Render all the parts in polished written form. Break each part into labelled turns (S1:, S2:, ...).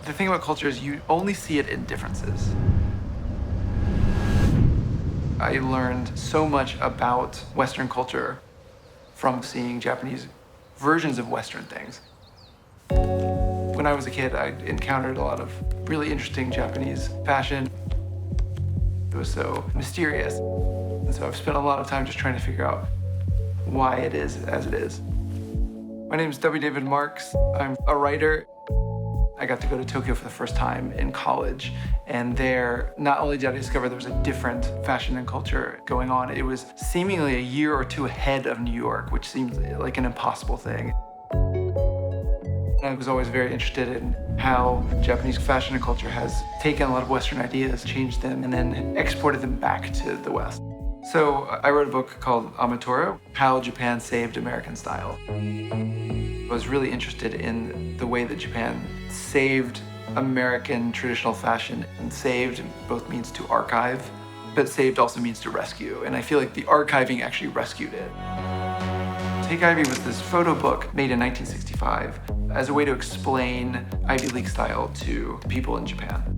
S1: The thing about culture is you only see it in differences. I learned so much about Western culture from seeing Japanese versions of Western things. When I was a kid, I encountered a lot of really interesting Japanese fashion. It was so mysterious. And so I've spent a lot of time just trying to figure out why it is as it is. My name is W. David Marx. I'm a writer. I got to go to Tokyo for the first time in college, and there, not only did I discover there was a different fashion and culture going on, it was seemingly a year or two ahead of New York, which seemed like an impossible thing. I was always very interested in how Japanese fashion and culture has taken a lot of Western ideas, changed them, and then exported them back to the West. So I wrote a book called Amatora, How Japan Saved American Style. I was really interested in the way that Japan saved American traditional fashion, and saved both means to archive, but saved also means to rescue. And I feel like the archiving actually rescued it. Take Ivy was this photo book made in 1965 as a way to explain Ivy League style to people in Japan.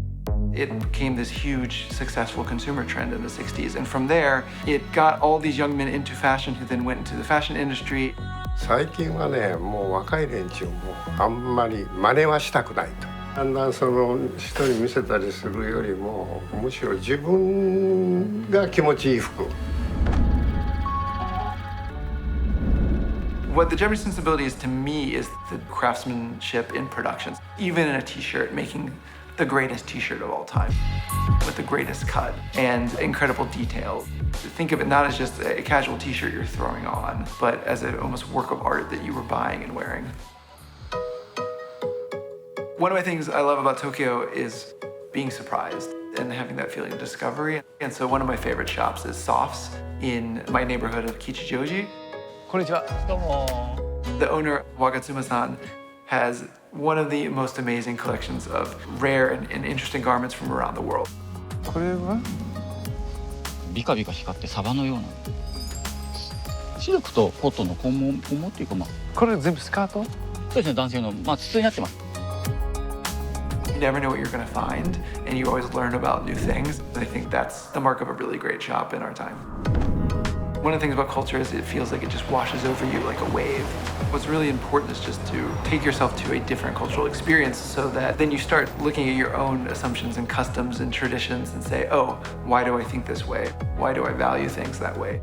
S1: It became this huge, successful consumer trend in the 60s. And from there, it got all these young men into fashion who then went into the fashion industry.
S2: 最近はね、もう若い連中もあんまり真似はしたくないと。だんだんその人に見せたりするよりも、むしろ自分が気持ちいい服。
S1: What the Japanese sensibility is to me is the craftsmanship in production. Even in a t-shirt, making the greatest t-shirt of all time with the greatest cut and incredible detail. Think of it not as just a casual t-shirt you're throwing on, but as an almost work of art that you were buying and wearing. One of my things I love about Tokyo is being surprised and having that feeling of discovery. And so one of my favorite shops is Softs in my neighborhood of Kichijoji.
S3: Konnichiwa. Domo.
S1: The owner, Wagatsuma-san, has one of the most amazing collections of rare and interesting garments from around the world.
S3: これは
S4: ビカビカ光ってサバのようなシルクとコットンの混毛っていうか
S3: これ全部スカート
S4: そうですね男性の筒になってます
S1: You never know what you're going to find, and you always learn about new things. I think that's the mark of a really great shop in our time. One of the things about culture is it feels like it just washes over you like a wave. What's really important is just to take yourself to a different cultural experience so that then you start looking at your own assumptions and customs and traditions and say, oh, why do I think this way? Why do I value things that way?